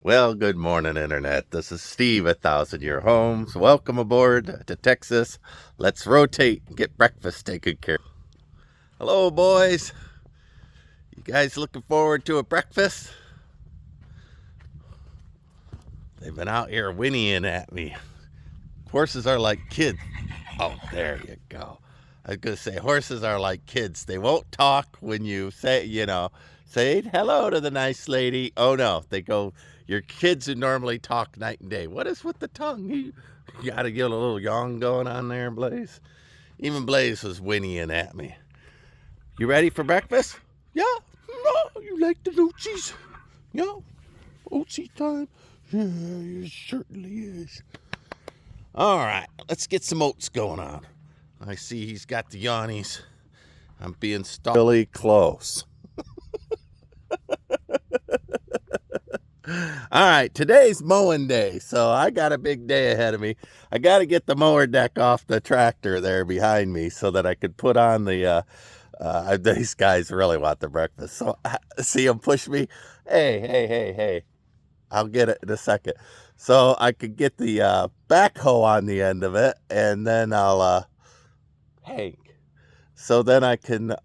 Well, good morning, Internet. This is Steve at 1,000 Year Homes. Welcome aboard to Texas. Let's rotate and get breakfast taken care of. Hello, boys. You guys looking forward to a breakfast? They've been out here whinnying at me. Horses are like kids. Oh, there you go. I was going to say, horses are like kids. They won't talk when you say hello to the nice lady. Oh, no. They go, your kids who normally talk night and day. What is with the tongue? You got to get a little yawn going on there, Blaze. Even Blaze was whinnying at me. You ready for breakfast? Yeah. No, you like the Lucci's? Yeah. Oatsie time. Yeah, it certainly is. All right, let's get some oats going on. I see he's got the yawnies. I'm being really close. All right, today's mowing day, so I got a big day ahead of me. I got to get the mower deck off the tractor there behind me so that I could put on the, these guys really want the breakfast. So see them push me. Hey. I'll get it in a second. So I could get the backhoe on the end of it, and then I'll, so then I can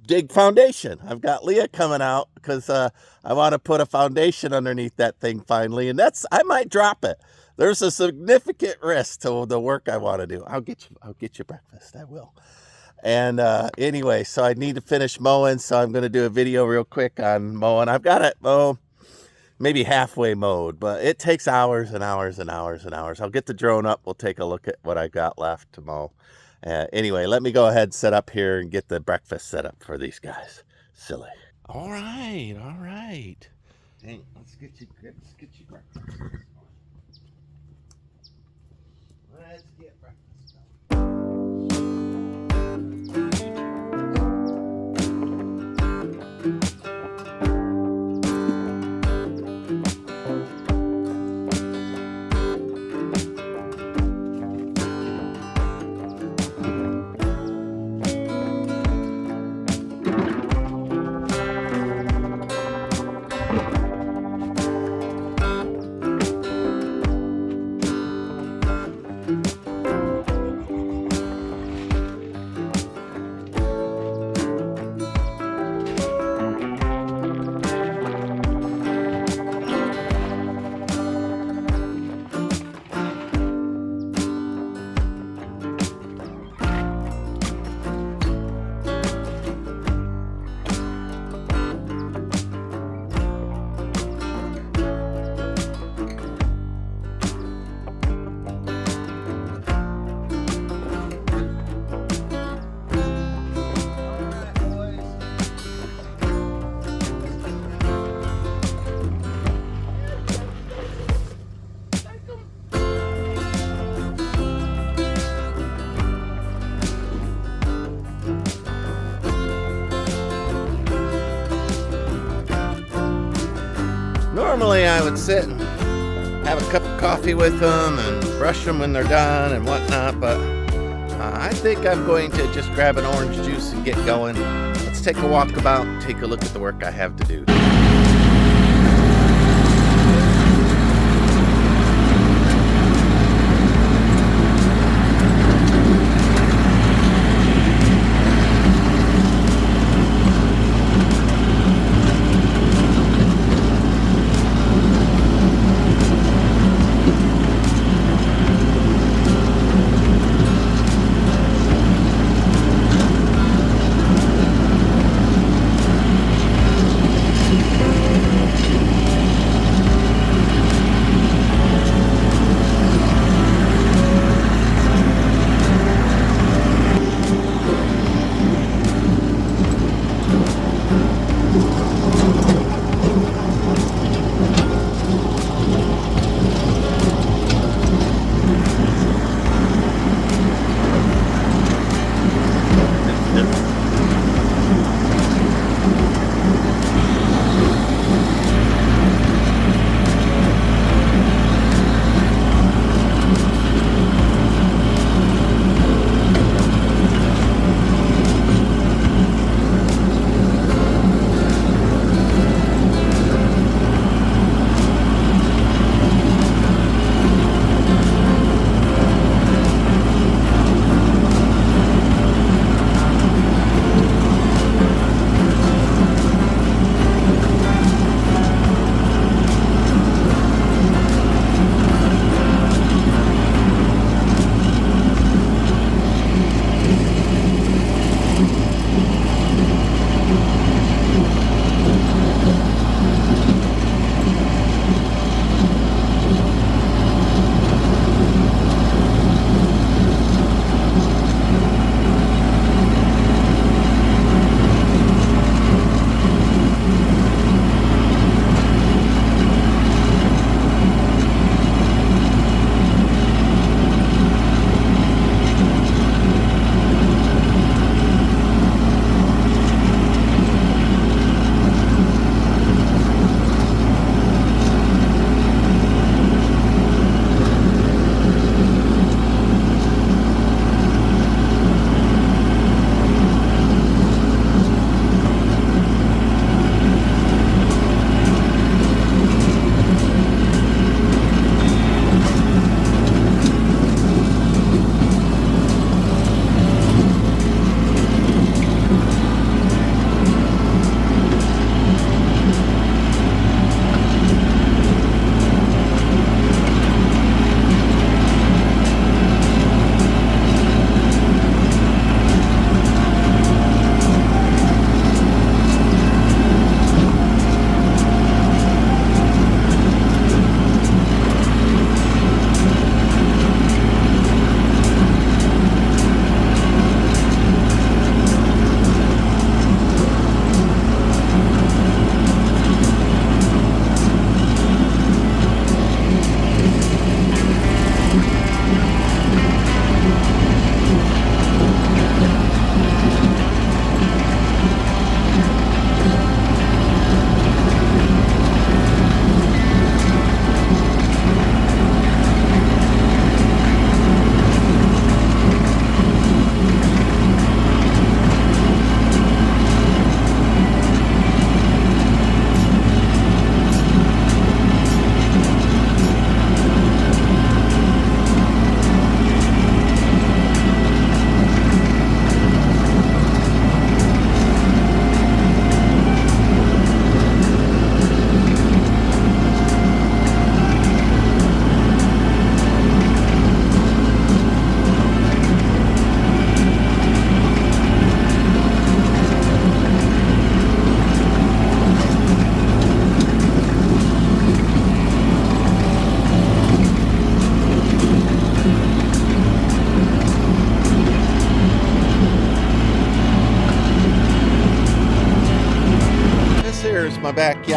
dig foundation. I've got Leah coming out because I want to put a foundation underneath that thing finally, and I might drop it. There's a significant risk to the work I want to do. I'll get you breakfast. I will. And anyway, so I need to finish mowing, so I'm going to do a video real quick on mowing. I've got it maybe halfway mowed, but it takes hours and hours and hours and hours. I'll get the drone up. We'll take a look at what I got left to mow. Anyway, let me go ahead and set up here and get the breakfast set up for these guys. Silly. All right. Hey, let's get you breakfast. Let's get breakfast done. Normally I would sit and have a cup of coffee with them and brush them when they're done and whatnot, but I think I'm going to just grab an orange juice and get going. Let's take a walk about, take a look at the work I have to do.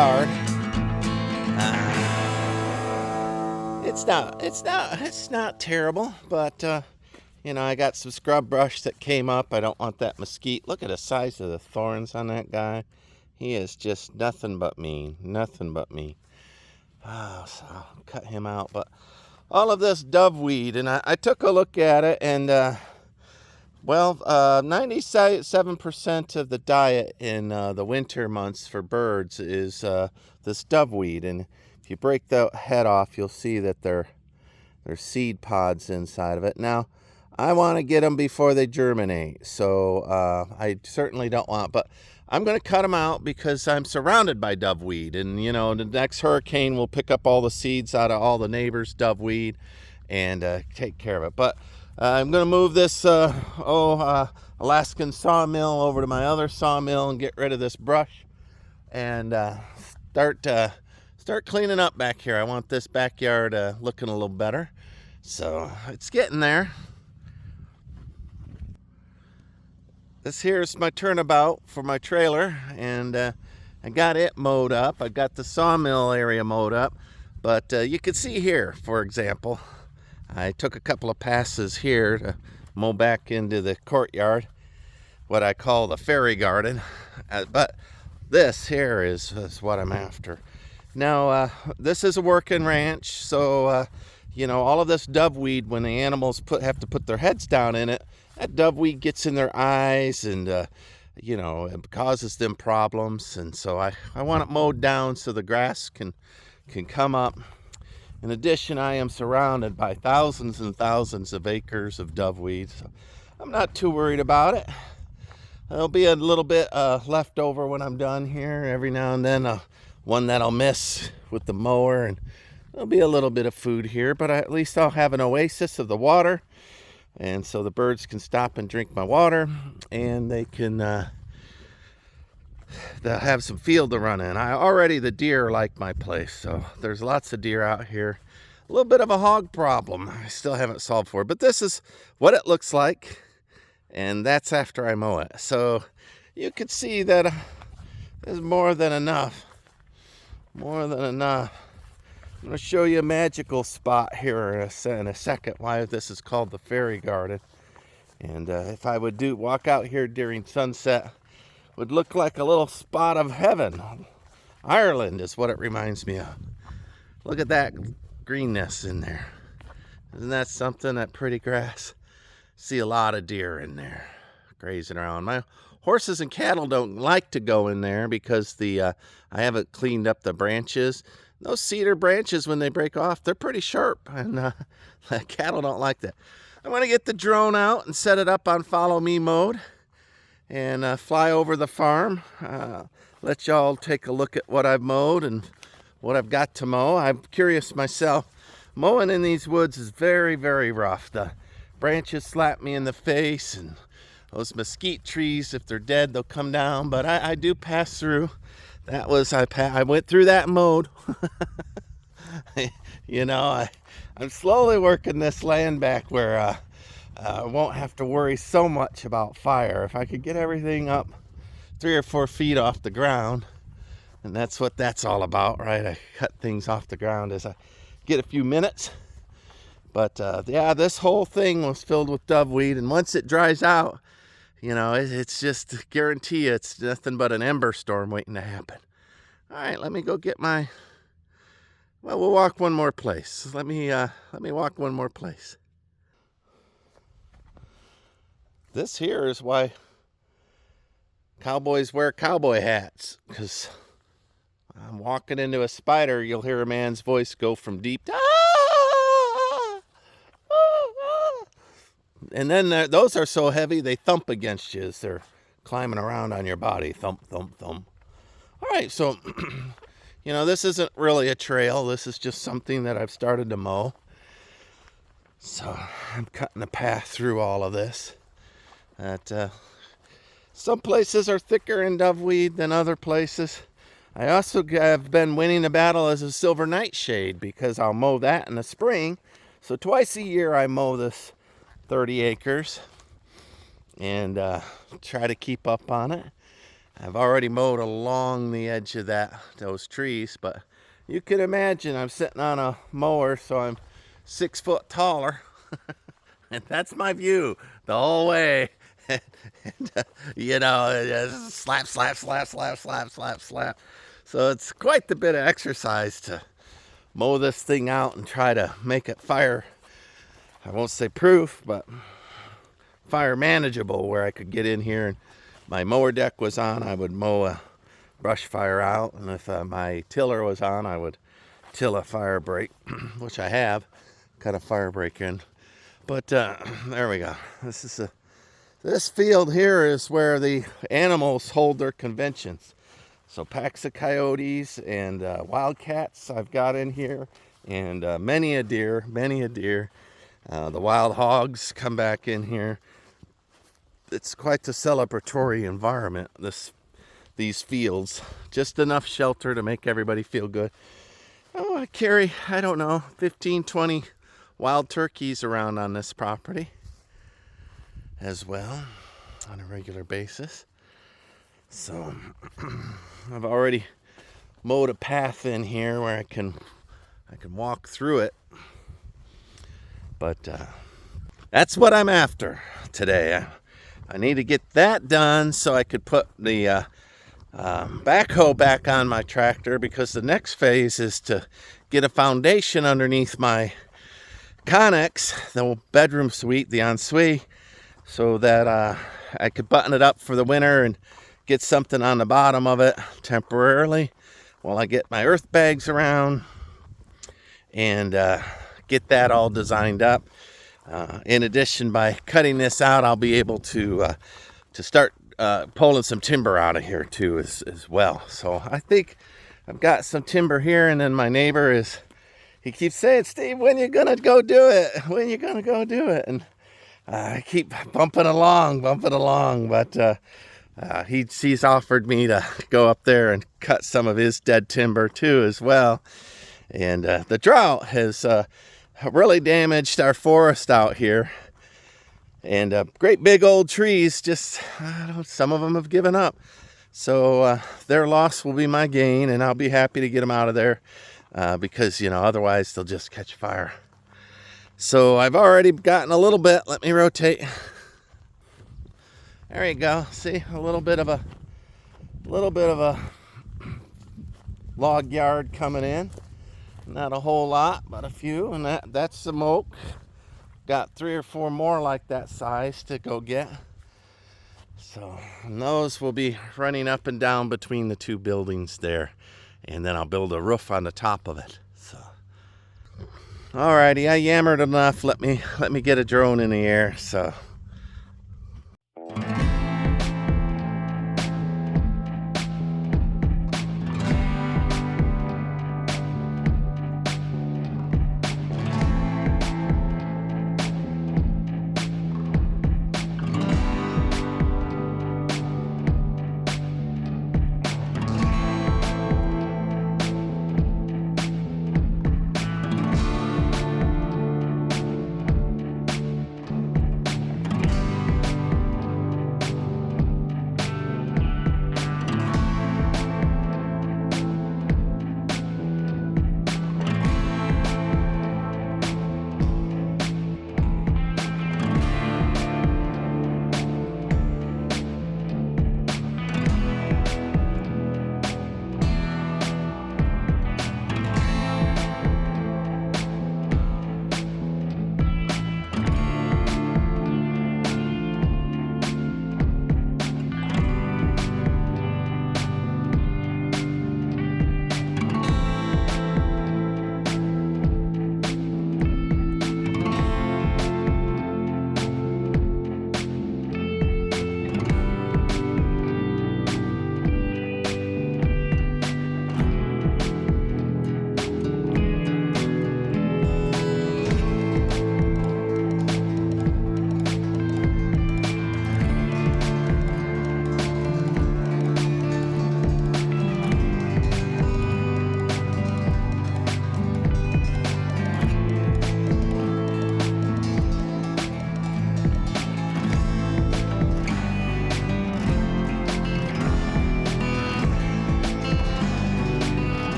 yard. It's not terrible, but I got some scrub brush that came up. I don't want that mesquite. Look at the size of the thorns on that guy. He is just nothing but mean, nothing but mean. So I'll cut him out. But all of this doveweed, and I took a look at it, and 97% of the diet in the winter months for birds is this doveweed. And if you break the head off, you'll see that there's seed pods inside of it. Now, I want to get them before they germinate, so I certainly don't want, but I'm going to cut them out because I'm surrounded by doveweed, and the next hurricane will pick up all the seeds out of all the neighbors' doveweed and take care of it. But I'm going to move this Alaskan sawmill over to my other sawmill and get rid of this brush and start cleaning up back here. I want this backyard looking a little better, so it's getting there. This here's my turnabout for my trailer, and I got it mowed up. I got the sawmill area mowed up, but you can see here, for example, I took a couple of passes here to mow back into the courtyard, what I call the fairy garden, but this here is what I'm after. Now, this is a working ranch, so all of this doveweed, when the animals have to put their heads down in it, that doveweed gets in their eyes and, it causes them problems. And so I want it mowed down so the grass can come up. In addition, I am surrounded by thousands and thousands of acres of doveweed, so I'm not too worried about it. There'll be a little bit left over when I'm done here. Every now and then, one that I'll miss with the mower, and there'll be a little bit of food here, but at least I'll have an oasis of the water. And so the birds can stop and drink my water, and they can they'll have some field to run in. The deer like my place, so there's lots of deer out here. A little bit of a hog problem I still haven't solved for, but this is what it looks like, and that's after I mow it. So you can see that there's more than enough. More than enough. I'm going to show you a magical spot here in a second, why this is called the fairy garden. And if I would walk out here during sunset, it would look like a little spot of heaven. Ireland is what it reminds me of. Look at that greenness in there. Isn't that something, that pretty grass? See a lot of deer in there grazing around. My horses and cattle don't like to go in there because I haven't cleaned up the branches. Those cedar branches, when they break off, they're pretty sharp, and the cattle don't like that. I'm going to get the drone out and set it up on follow me mode and fly over the farm. Let y'all take a look at what I've mowed and what I've got to mow. I'm curious myself. Mowing in these woods is very, very rough. The branches slap me in the face, and those mesquite trees, if they're dead, they'll come down. But I do pass through. I went through that mode. I'm slowly working this land back where I won't have to worry so much about fire. If I could get everything up 3 or 4 feet off the ground, and that's what that's all about, right? I cut things off the ground as I get a few minutes. But this whole thing was filled with doveweed, and once it dries out, it's just guarantee it's nothing but an ember storm waiting to happen. All right, let me go get we'll walk one more place. Let me walk one more place. This here is why cowboys wear cowboy hats, because I'm walking into a spider, you'll hear a man's voice go from deep to and then those are so heavy they thump against you as they're climbing around on your body. Thump, thump, thump. All right, so, this isn't really a trail. This is just something that I've started to mow. So I'm cutting a path through all of this. Some places are thicker in doveweed than other places. I also have been winning the battle as a silver nightshade because I'll mow that in the spring. So twice a year I mow this 30 acres and try to keep up on it. I've already mowed along the edge of those trees, but you can imagine I'm sitting on a mower, so I'm 6 foot taller. And that's my view the whole way. And, slap, slap, slap, slap, slap, slap, slap. So it's quite the bit of exercise to mow this thing out and try to make it fire, I won't say proof, but fire manageable, where I could get in here and my mower deck was on, I would mow a brush fire out. And if my tiller was on, I would till a fire break, which I have, cut a fire break in. But there we go. This field here is where the animals hold their conventions. So packs of coyotes and wildcats I've got in here, and many a deer. The wild hogs come back in here. It's quite the celebratory environment, these fields. Just enough shelter to make everybody feel good. Oh, I carry, I don't know, 15, 20 wild turkeys around on this property as well on a regular basis. So I've already mowed a path in here where I can walk through it. But that's what I'm after today. I need to get that done so I could put the backhoe back on my tractor, because the next phase is to get a foundation underneath my Connex, the bedroom suite, the ensuite, so that I could button it up for the winter and get something on the bottom of it temporarily while I get my earth bags around and get that all designed up. In addition, by cutting this out, I'll be able to start pulling some timber out of here too as well. So I think I've got some timber here, and then my neighbor he keeps saying, "Steve, when you gonna go do it? When you gonna go do it?" And I keep bumping along, but he's offered me to go up there and cut some of his dead timber too as well. And the drought has really damaged our forest out here, and great big old trees, just some of them have given up. So their loss will be my gain, and I'll be happy to get them out of there because otherwise they'll just catch fire. So I've already gotten a little bit. Let me rotate. There you go. See, a little bit of a log yard coming in. Not a whole lot, but a few, and that's some oak. Got 3 or 4 more like that size to go get. So those will be running up and down between the 2 buildings there, and then I'll build a roof on the top of it. So, alrighty, I yammered enough. Let me get a drone in the air. So.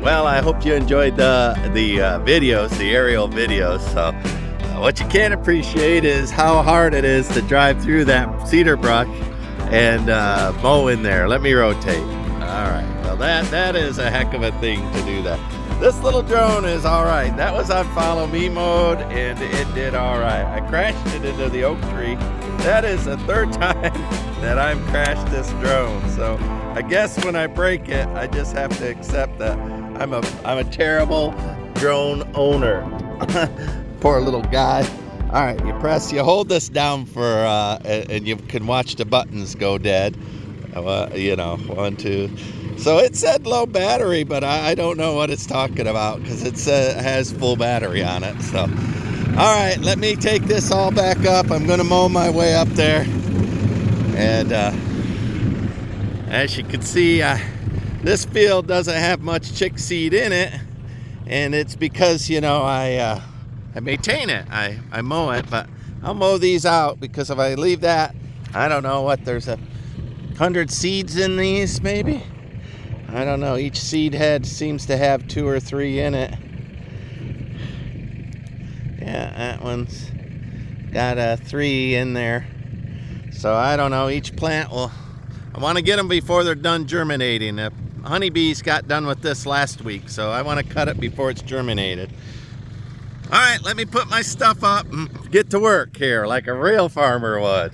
Well, I hope you enjoyed the videos, the aerial videos. So what you can't appreciate is how hard it is to drive through that cedar brush and mow in there. Let me rotate. All right, well that is a heck of a thing to do that. This little drone is all right. That was on follow me mode and it did all right. I crashed it into the oak tree. That is the third time that I've crashed this drone. So I guess when I break it, I just have to accept that I'm a terrible drone owner. Poor little guy. All right, you hold this down for, and you can watch the buttons go dead. You know, 1, 2. So it said low battery, but I don't know what it's talking about because it has full battery on it. So, all right, let me take this all back up. I'm gonna mow my way up there. And as you can see, this field doesn't have much chick seed in it. And it's because, you know, I maintain it. I mow it, but I'll mow these out because if I leave that, I don't know what, there's 100 seeds in these maybe. I don't know. Each seed head seems to have 2 or 3 in it. Yeah, that one's got 3 in there. So I don't know. Each plant will. I want to get them before they're done germinating. The honeybees got done with this last week, so I want to cut it before it's germinated. All right, let me put my stuff up and get to work here like a real farmer would.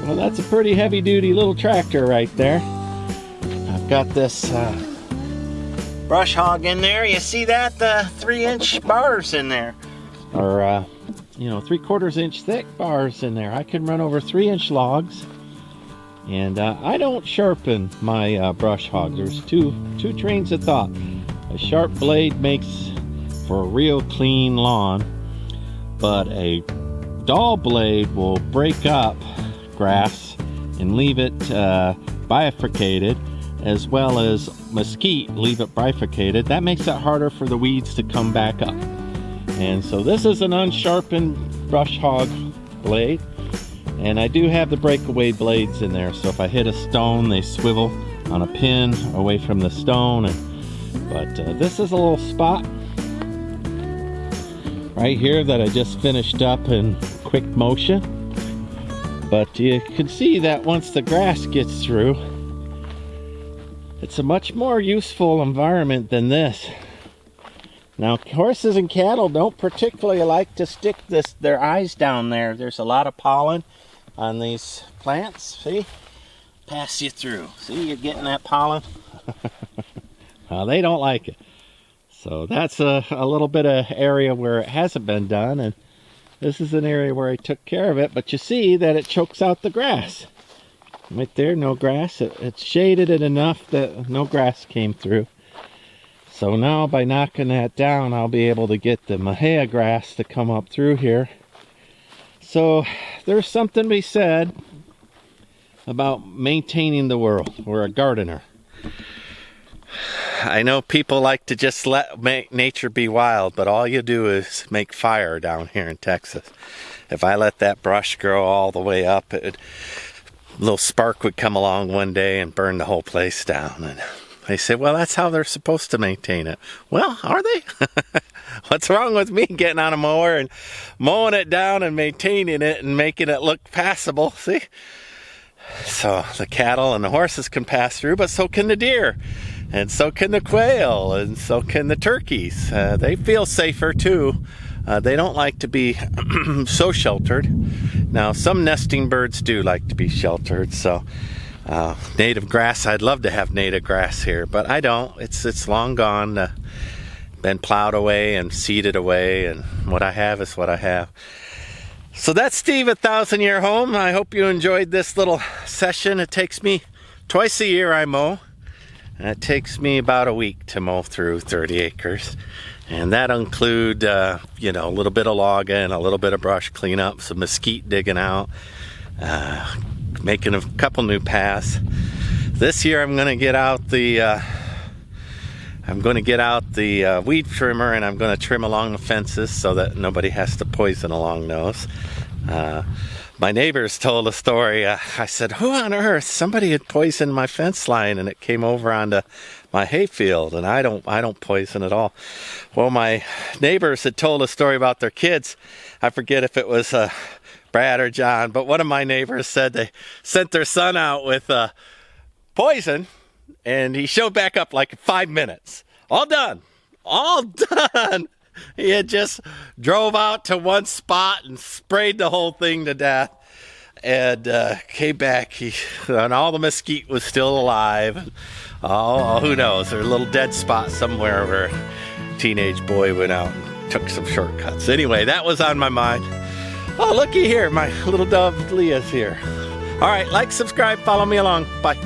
Well, that's a pretty heavy-duty little tractor right there. I've got this brush hog in there. You see that? The 3-inch bars in there. Or, you know, 3/4 inch thick bars in there. I can run over 3-inch logs. And I don't sharpen my brush hog. There's two trains of thought. A sharp blade makes for a real clean lawn, but a dull blade will break up grass and leave it bifurcated, as well as mesquite, leave it bifurcated. That makes it harder for the weeds to come back up. And so this is an unsharpened brush hog blade, and I do have the breakaway blades in there, so if I hit a stone they swivel on a pin away from the stone. But this is a little spot right here that I just finished up in quick motion. But you can see that once the grass gets through, it's a much more useful environment than this. Now, horses and cattle don't particularly like to stick their eyes down there. There's a lot of pollen on these plants. See? Pass you through. See, you're getting that pollen? Well, they don't like it. So that's a little bit of area where it hasn't been done, and this is an area where I took care of it, but you see that it chokes out the grass. Right there, no grass. It shaded it enough that no grass came through. So now by knocking that down, I'll be able to get the mahea grass to come up through here. So there's something to be said about maintaining the world. We're a gardener. I know people like to just make nature be wild, but all you do is make fire down here in Texas. If I let that brush grow all the way up, a little spark would come along one day and burn the whole place down. And they say, well, that's how they're supposed to maintain it. Well, are they? What's wrong with me getting on a mower and mowing it down and maintaining it and making it look passable? See? So the cattle and the horses can pass through, but so can the deer, and so can the quail, and so can the turkeys. They feel safer too. They don't like to be so sheltered. Now, some nesting birds do like to be sheltered, so native grass, I'd love to have native grass here, but I don't. It's long gone, been plowed away and seeded away, and what I have is what I have. So that's Steve at 1,000-Year Home. I hope you enjoyed this little session. It takes me twice a year I mow, and it takes me about a week to mow through 30 acres. And that'll include, a little bit of logging, a little bit of brush cleanup, some mesquite digging out, making a couple new paths. This year I'm going to get out the weed trimmer, and I'm going to trim along the fences so that nobody has to poison along those. My neighbors told a story. I said, who on earth? Somebody had poisoned my fence line and it came over onto my hayfield, and I don't poison at all. Well, my neighbors had told a story about their kids. I forget if it was Brad or John, but one of my neighbors said they sent their son out with poison, and he showed back up like 5 minutes. All done. He had just drove out to one spot and sprayed the whole thing to death, and came back, and all the mesquite was still alive. And, who knows, there's a little dead spot somewhere where a teenage boy went out and took some shortcuts. Anyway, that was on my mind. Oh, looky here, my little dove Leah's here. All right, like, subscribe, follow me along. Bye.